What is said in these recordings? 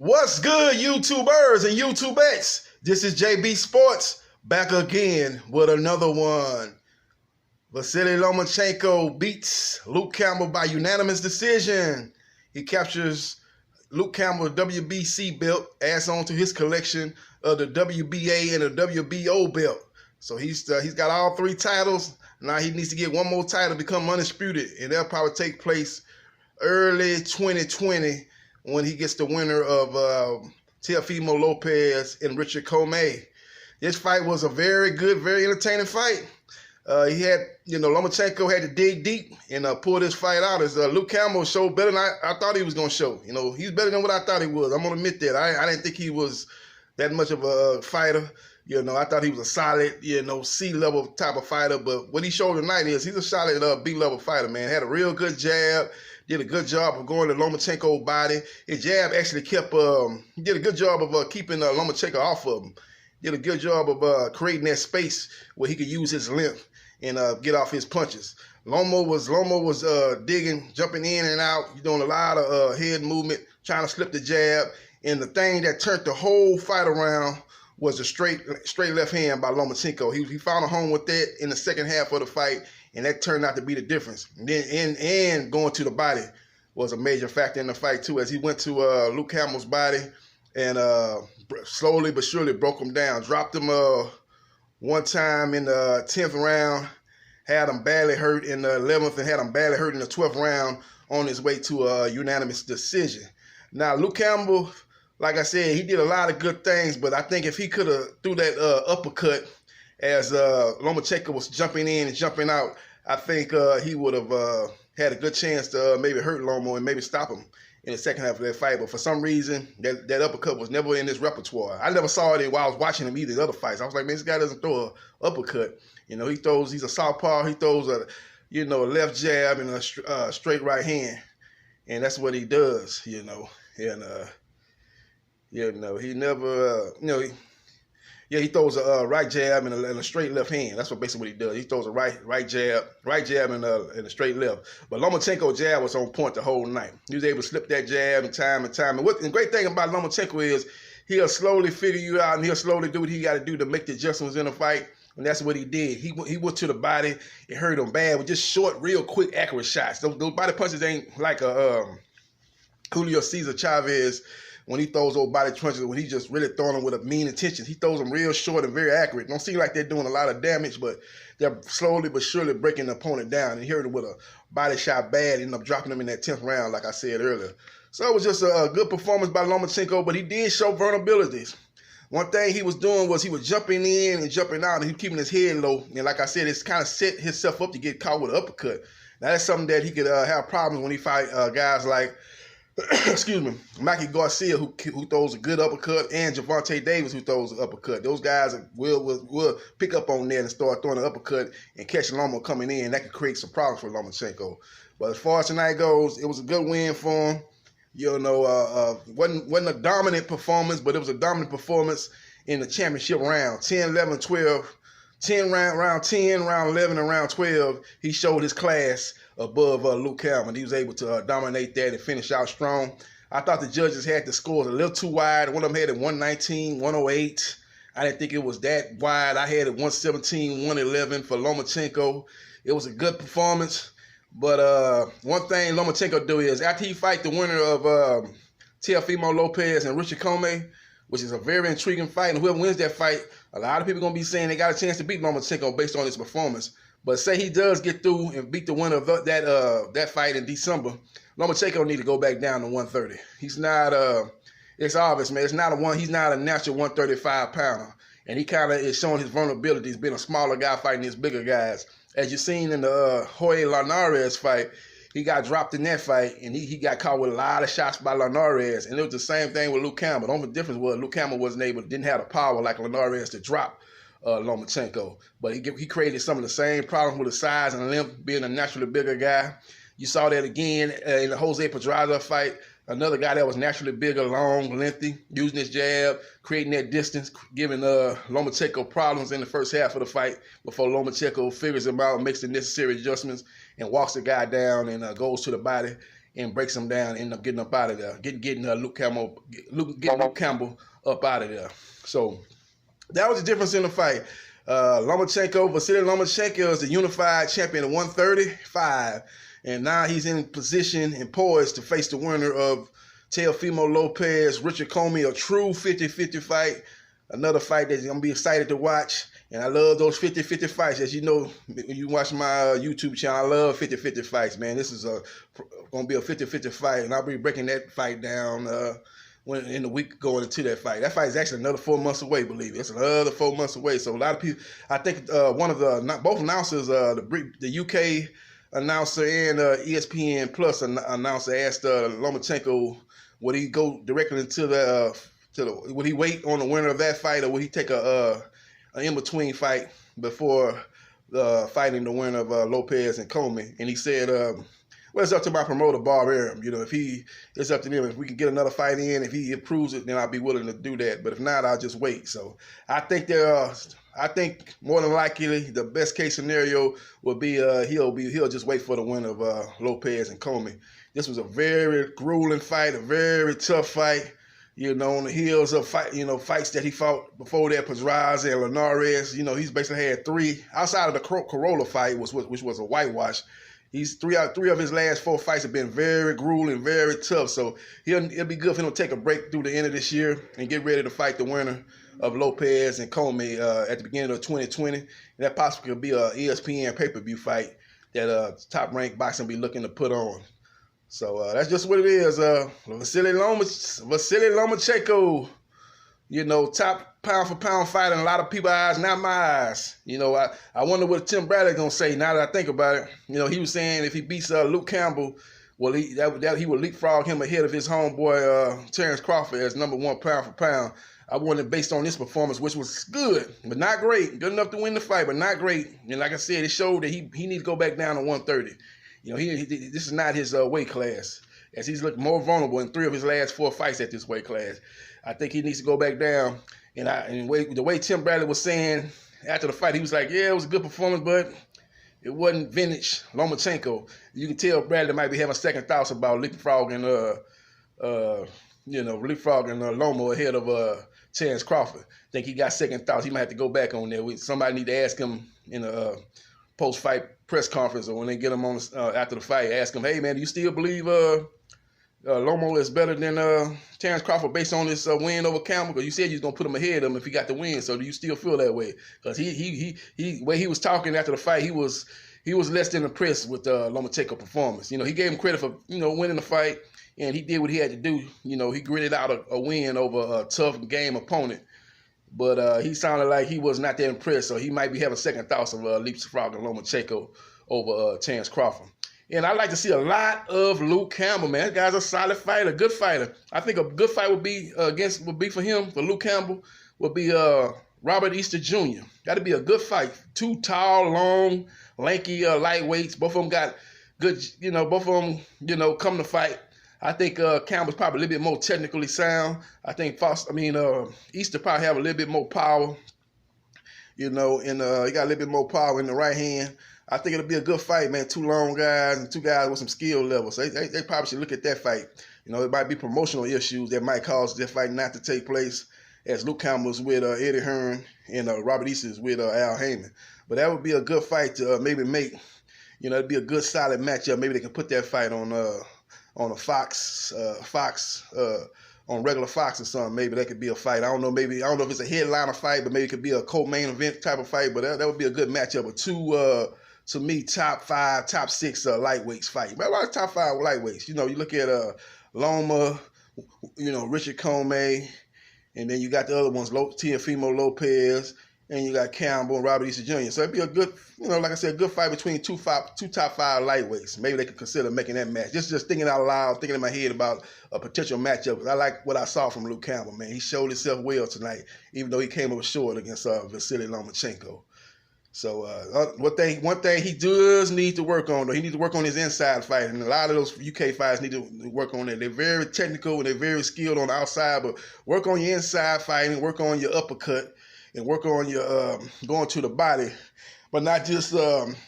What's good, YouTubers and YouTubettes? This is JB Sports back again with another one. Vasiliy Lomachenko beats Luke Campbell by unanimous decision. He captures Luke Campbell's WBC belt, adds on to his collection of the WBA and the WBO belt. So he's got all three titles. Now he needs to get one more title to become undisputed, and that'll probably take place early 2020 when he gets the winner of Teofimo Lopez and Richard Comey. This fight was a very good, very entertaining fight. He had, Lomachenko had to dig deep and pull this fight out. As Luke Campbell showed better than I thought he was going to show. He's better than what I thought he was. I'm going to admit that. I didn't think he was that much of a fighter. I thought he was a solid, C-level type of fighter. But what he showed tonight is he's a solid B-level fighter, man. Had a real good jab. Did a good job of going to Lomachenko's body. His jab actually kept, he did a good job of keeping Lomachenko off of him. Did a good job of creating that space where he could use his length and get off his punches. Lomo was digging, jumping in and out, doing a lot of head movement, trying to slip the jab. And the thing that turned the whole fight around was a straight left hand by Lomachenko. He found a home with that in the second half of the fight, and that turned out to be the difference. And then and going to the body was a major factor in the fight too, as he went to Luke Campbell's body and slowly but surely broke him down. Dropped him one time in the 10th round, had him badly hurt in the 11th, and had him badly hurt in the 12th round on his way to a unanimous decision. Now, Luke Campbell, like I said, he did a lot of good things, but I think if he could have threw that uppercut as Lomachenko was jumping in and jumping out, I think he would have had a good chance to maybe hurt Lomo and maybe stop him in the second half of that fight. But for some reason, that uppercut was never in his repertoire. I never saw it while I was watching him either in other fights. I was like, man, this guy doesn't throw an uppercut. He's a southpaw. He throws a left jab and a straight right hand. And that's what he does, And, he never, he throws a right jab and a straight left hand. That's basically what he does. He throws a right jab and a straight left. But Lomachenko's jab was on point the whole night. He was able to slip that jab and time. And the great thing about Lomachenko is he'll slowly figure you out and he'll slowly do what he got to do to make the adjustments in the fight. And that's what he did. He went to the body. It hurt him bad with just short, real quick, accurate shots. Those body punches ain't like a Julio Cesar Chavez when he throws those body punches, when he just really throwing them with a mean intention. He throws them real short and very accurate. Don't seem like they're doing a lot of damage, but they're slowly but surely breaking the opponent down. And he hurt him with a body shot bad, ended up dropping him in that 10th round, like I said earlier. So it was just a good performance by Lomachenko, but he did show vulnerabilities. One thing he was doing was he was jumping in and jumping out, and he was keeping his head low. And like I said, it's kind of set himself up to get caught with an uppercut. Now, that's something that he could have problems when he fight guys like excuse me, Mikey Garcia, who throws a good uppercut, and Gervonta Davis, who throws an uppercut. Those guys will pick up on that and start throwing an uppercut and catch Lomo coming in. That could create some problems for Lomachenko. But as far as tonight goes, it was a good win for him. Wasn't a dominant performance, but it was a dominant performance in the championship round. 10, 11, 12. 10 round 10, round 11, and round 12, he showed his class above Luke Campbell. He was able to dominate that and finish out strong. I thought the judges had the scores a little too wide. One of them had it 119, 108. I didn't think it was that wide. I had it 117, 111 for Lomachenko. It was a good performance. But one thing Lomachenko do is after he fight the winner of Teofimo Lopez and Richard Comey, which is a very intriguing fight, and whoever wins that fight, a lot of people are going to be saying they got a chance to beat Lomachenko based on his performance. But say he does get through and beat the winner of that fight in December, Lomachenko need to go back down to 130. He's not, it's obvious, man. He's not a natural 135-pounder. And he kind of is showing his vulnerabilities, being a smaller guy fighting these bigger guys. As you've seen in the Jorge Linares fight, he got dropped in that fight, and he got caught with a lot of shots by Linares. And it was the same thing with Luke Campbell. The only difference was Luke Campbell didn't have the power like Linares to drop Lomachenko. But he created some of the same problems with his size and length, being a naturally bigger guy. You saw that again in the Jose Pedraza fight. Another guy that was naturally bigger, long, lengthy, using his jab, creating that distance, giving Lomachenko problems in the first half of the fight before Lomachenko figures him out, makes the necessary adjustments, and walks the guy down and goes to the body and breaks him down, and end up getting up out of there, getting Luke Campbell up out of there. So that was the difference in the fight. Vasiliy Lomachenko is the unified champion at 135, and now he's in position and poised to face the winner of Teofimo Lopez, Richard Comey, a true 50-50 fight. Another fight that I'm going to be excited to watch. And I love those 50-50 fights. As you know, when you watch my YouTube channel, I love 50-50 fights, man. This is going to be a 50-50 fight, and I'll be breaking that fight down in the week going into that fight. That fight is actually another 4 months away, believe it. It's another 4 months away. So a lot of people, I think both announcers, the UK announcer and ESPN Plus announcer asked Lomachenko, would he go directly into would he wait on the winner of that fight, or would he take an in-between fight before fighting the winner of Lopez and Comey? And he said, well, it's up to my promoter, Bob Arum. You know, it's up to him. If we can get another fight in, if he approves it, then I'll be willing to do that. But if not, I'll just wait. So I think more than likely the best case scenario would be he'll just wait for the winner of Lopez and Comey. This was a very grueling fight, a very tough fight. You know, on the heels of fights that he fought before that, Pedraza and Linares. You know, he's basically had 3 outside of the Corolla fight, which was a whitewash. Three of his last 4 fights have been very grueling, very tough. So it'll be good for him to take a break through the end of this year and get ready to fight the winner of Lopez and Comey at the beginning of 2020. And that possibly could be a ESPN pay-per-view fight that top-ranked boxing be looking to put on. So that's just what it is. Vasiliy Lomachenko, you know, top pound-for-pound fighter in a lot of people's eyes, not my eyes. You know, I wonder what Tim Bradley's going to say now that I think about it. You know, he was saying if he beats Luke Campbell, well, he would leapfrog him ahead of his homeboy Terrence Crawford as #1 pound-for-pound. I wanted based on this performance, which was good, but not great. Good enough to win the fight, but not great. And like I said, it showed that he needs to go back down to 130. You know, this is not his weight class, as he's looked more vulnerable in 3 of his last 4 fights at this weight class. I think he needs to go back down. And the way Tim Bradley was saying after the fight, he was like, yeah, it was a good performance, but it wasn't vintage Lomachenko. You can tell Bradley might be having second thoughts about leapfrogging Loma ahead of Terrence Crawford. I think he got second thoughts. He might have to go back on there. Somebody need to ask him in a post-fight press conference, or when they get him on after the fight, ask him, hey, man, do you still believe Lomo is better than Terrence Crawford based on this win over Campbell? Because you said you was going to put him ahead of him if he got the win, so do you still feel that way? Because the way he was talking after the fight, he was less than impressed with Lomachenko's performance. You know, he gave him credit for, winning the fight, and he did what he had to do. You know, he gritted out a win over a tough game opponent. But he sounded like he was not that impressed, so he might be having second thoughts of leapfrogging Lomachenko over Terrence Crawford. And I'd like to see a lot of Luke Campbell, man. That guy's a solid fighter, a good fighter. I think a good fight would be for him, for Luke Campbell, would be Robert Easter Jr. That'd be a good fight. 2 tall, long, lanky lightweights. Both of them got good, both of them, come to fight. I think Campbell's probably a little bit more technically sound. I think Easter probably have a little bit more power, and he got a little bit more power in the right hand. I think it'll be a good fight, man. 2 long guys and 2 guys with some skill levels. So they probably should look at that fight. It might be promotional issues that might cause that fight not to take place, as Luke Campbell's with Eddie Hearn and Robert Easter's with Al Heyman. But that would be a good fight to maybe make. It'd be a good solid matchup. Maybe they can put that fight on a Fox, on regular Fox or something. Maybe that could be a fight. I don't know if it's a headliner fight, but maybe it could be a co-main event type of fight. But that would be a good matchup of 2, to me, top 5, top 6 lightweights fight. But a lot of top 5 lightweights. You look at Loma, Richard Comey, and then you got the other ones, Teofimo Lopez, and you got Campbell and Robert Easter Jr. So it'd be a good, like I said, a good fight between 2 top 5 lightweights. Maybe they could consider making that match. Just thinking out loud, thinking in my head about a potential matchup. I like what I saw from Luke Campbell, man. He showed himself well tonight, even though he came up short against Vasiliy Lomachenko. So one thing he does need to work on, though, he needs to work on his inside fighting. And a lot of those UK fighters need to work on that. They're very technical and they're very skilled on the outside, but work on your inside fighting, work on your uppercut, and work on your going to the body. But not just,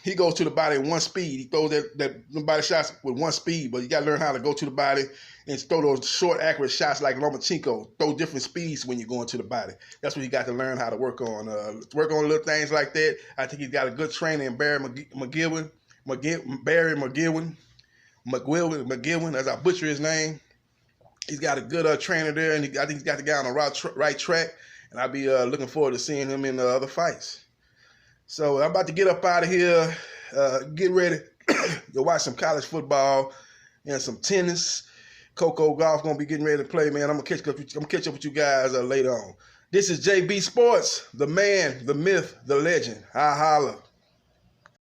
he goes to the body at one speed. He throws that body shots with one speed, but you got to learn how to go to the body and throw those short, accurate shots like Lomachenko. Throw different speeds when you're going to the body. That's what you got to learn how to work on. Work on little things like that. I think he's got a good trainer in Barry McGowan, as I butcher his name. He's got a good trainer there, and I think he's got the guy on the right track, and I'll be looking forward to seeing him in the other fights. So I'm about to get up out of here, get ready to watch some college football and some tennis. Coco Golf gonna be getting ready to play, man. I'm gonna catch up with you guys later on. This is JB Sports, the man, the myth, the legend. I holla.